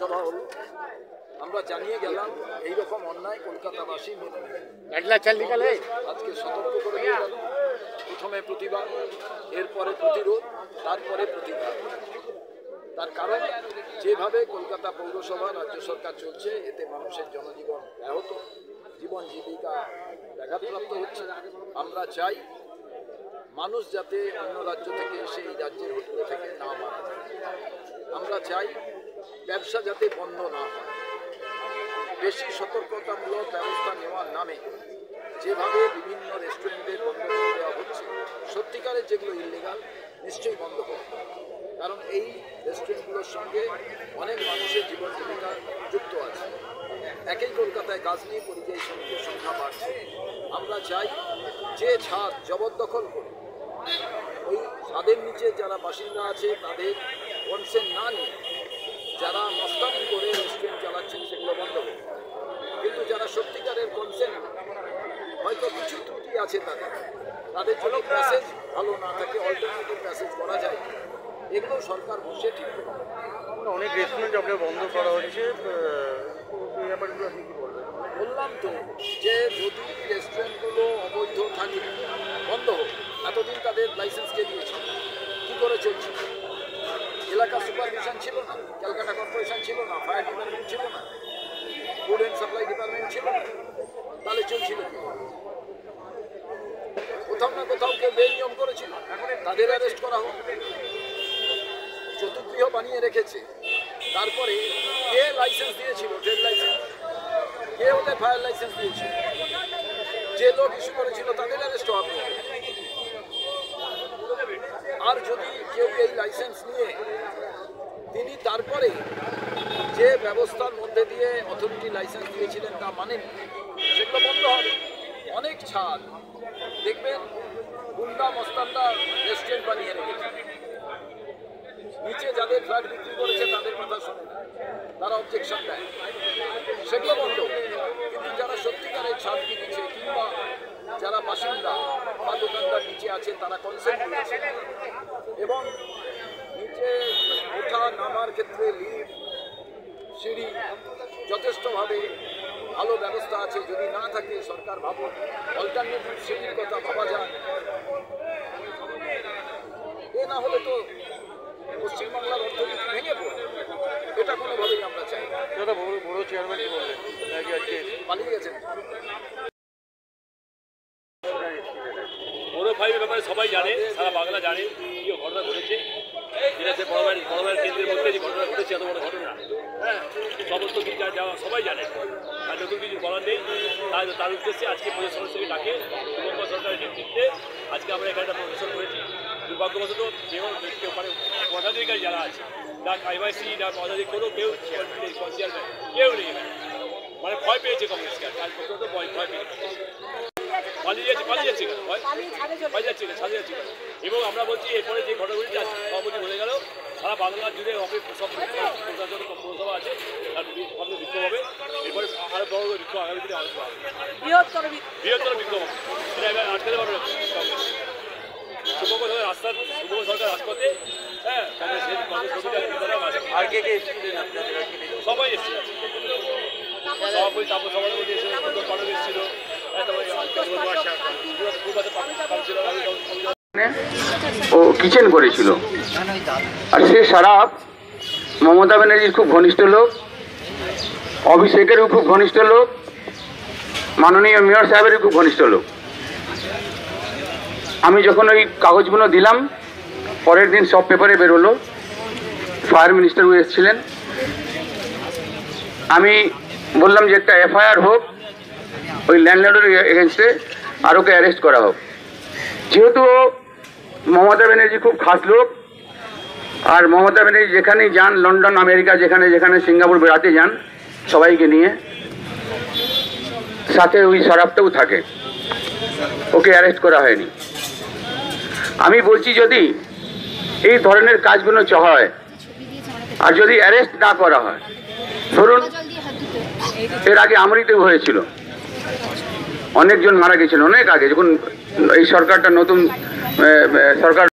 পৌরসভা হল, আমরা জানিয়ে গেলাম এইরকম অন্যায় কলকাতাবাসী মেনে নেবে। আজকে সতর্ক করে দিয়ে গেল, প্রথমে প্রতিবাদ, এরপরে প্রতিরোধ, তারপরে প্রতিবাদ। তার কারণ যেভাবে কলকাতা পৌরসভা রাজ্য সরকার চলছে, এতে মানুষের জনজীবন ব্যাহত, জীবন জীবিকা ব্যাঘাতপ্রাপ্ত হচ্ছে। আমরা চাই মানুষ যাতে অন্য রাজ্য থেকে এসে এই রাজ্যের হোটেলে থেকে না মারা যায়। আমরা চাই ব্যবসা যাতে বন্ধ না হয়। বেশি সতর্কতামূলক ব্যবস্থা নেওয়ার নামে যেভাবে বিভিন্ন রেস্টুরেন্টের বন্ধ করে দেওয়া হচ্ছে, সত্যিকারের যেগুলো ইললিগাল নিশ্চয়ই বন্ধ করতে হবে। কারণ এই রেস্টুরেন্টগুলোর সঙ্গে অনেক মানুষের জীবন জীবিকা যুক্ত আছে। একই কলকাতায় গাজনি পরিযায়ী শ্রমিকের সংখ্যা বাড়ছে। আমরা চাই যে ছাদ জবরদখল করে ওই ছাদের নিচে যারা বাসিন্দা আছে তাদের কনসেন্ট না নিয়ে যারা মস্তানি করে রেস্টুরেন্ট চালাচ্ছেন সেগুলো বন্ধ করবে। কিন্তু যারা সত্যিকারের কনসেন্ট, হয়তো কিছু ত্রুটি আছে তাদের জন্য প্যাসেজ ভালো না থাকে, অল্টারনেটিভ প্যাসেজ করা যায়, এগুলো সরকার বসে ঠিক করে। অনেক রেস্টুরেন্ট আপনার বন্ধ করা হচ্ছে, বললাম তো যে যদি রেস্টুরেন্টগুলো অবৈধ থাকে বন্ধ হোক। এতদিন তাদের লাইসেন্স কে দিয়েছিল, কী করে চলছিল? এলাকা সুপারভিশন ছিল না, ক্যালকাটা কর্পোরেশন ছিল না, ফায়ার ডিপার্টমেন্ট ছিল না, ফুড অ্যান্ড সাপ্লাই ডিপার্টমেন্ট ছিল না, তাহলে চলছিল কি? কোথাও না কোথাও কেউ বেনিয়ম করেছিল, তাদের অ্যারেস্ট করা হোক। চতুর্গৃহ বানিয়ে রেখেছে, তারপরে কে লাইসেন্স দিয়েছিল? ট্রেড লাইসেন্স কে? ওদের ফায়ার লাইসেন্স দিয়েছিল? যে লোক ইস্যু করেছিল তাদের অ্যারেস্ট হওয়া। আর যদি কেউ এই লাইসেন্স নিয়ে তিনি তারপরে যে ব্যবস্থার মধ্যে দিয়ে অথরিটি লাইসেন্স দিয়েছিলেন তা মানেন, সেগুলো বন্ধ হবে। অনেক ছাদ দেখবেন গুন্ডা মস্তানরা রেস্টুরেন্ট বানিয়ে রেখেছে, নিচে যাদের ফ্ল্যাট বিক্রি করেছে তাদের কথা শোনে না, তারা অবজেকশন দেয়, সেগুলো বন্ধ। কিন্তু যারা সত্যিকারের ছাদ কিনেছে কিংবা যারা বাসিন্দা বা দোকানদার নিচে আছে তারা কনসেন্ট দিয়েছে এবং নিচে ওঠা নামার ক্ষেত্রে লিফট, সিঁড়ি যথেষ্টভাবে ভালো ব্যবস্থা আছে। যদি না থাকে সরকার ভাবুন অল্টারনেটিভ সিঁড়ির কথা ভাবা যায়। এ না হলে তো পশ্চিমবাংলার অর্থনীতি ভেঙে পড়বে, এটা কোনোভাবেই আমরা চাই না। বড় চেয়ারম্যান কি বললেন? পালিয়ে গেছেন। বড় ফাইভের ব্যাপারে সবাই জানে, সারা বাংলা জানে কি ঘটনা ঘটেছে। যেটা সে বড় ভাইয়ের কেন্দ্রের মধ্যে যে ঘটনা ঘটেছে, এত বড় ঘটনা, হ্যাঁ, সমস্ত কিছু সবাই জানে, আর নতুন কিছু বলার নেই। তার উদ্দেশ্যে আজকে পরিষদ সদস্যকে ডাকে শুভঙ্কর সরকারের নেতৃত্বে আজকে আমরা এখানে একটা প্রদর্শন করেছি। দুর্ভাগ্যবশত মানে পদাধিকারী যারা আছে, না KYC না পদাধিকারী কোনো কেউ চেয়ারম্যান কেউ নেই, মানে ভয় পেয়েছে কংগ্রেসকে। আজ পর্যন্ত ভয় পেয়েছে, পালিয়ে যাচ্ছে। এবং আমরা বলছি এরপরে যে ঘটনাগুলি সভাপতি বলে গেল, সারা বাংলা জুড়ে সব পৌরসভা আছে, তার সামনে বিক্ষোভ হবে। এরপরে আরো বড় বিক্ষোভ আগামী দিনে বৃহত্তর বিক্ষোভ হবে। এটা আটকাতে পারবে শুভঙ্কর সরকার রাজপথে। হ্যাঁ, আর কে কে এসেছিলেন আপনাদের? সবাই এসেছিল, সভাপতি তাপস সভাপতি এসেছিল, ও কিচেন করেছিল। আর সে সারাপ মমতা ব্যানার্জির খুব ঘনিষ্ঠ লোক, অভিষেকেরও খুব ঘনিষ্ঠ লোক, মাননীয় মেয়র সাহেবেরও খুব ঘনিষ্ঠ লোক। আমি যখন ওই কাগজগুলো দিলাম, পরের দিন সব পেপারে বেরোলো, ফায়ার মিনিস্টারও এসেছিলেন। আমি বললাম যে একটা FIR হোক ওই ল্যান্ডলর্ডের এগেনস্টে, আর ওকে অ্যারেস্ট করা হোক। যেহেতু মমতা ব্যানার্জি খুব খাস লোক, আর মমতা ব্যানার্জি যেখানেই যান, লন্ডন, আমেরিকা, যেখানে যেখানে সিঙ্গাপুর বেড়াতে যান, সবাইকে নিয়ে সাথে ওই সারাপটাও থাকে, ওকে অ্যারেস্ট করা হয়নি। আমি বলছি যদি এই ধরনের কাজগুলো হয় আর যদি অ্যারেস্ট না করা হয়, ধরুন এর আগে আমরিতেও হয়েছিল, অনেকজন মারা গেছিল অনেক আগে, যখন এই সরকারটা নতুন সরকার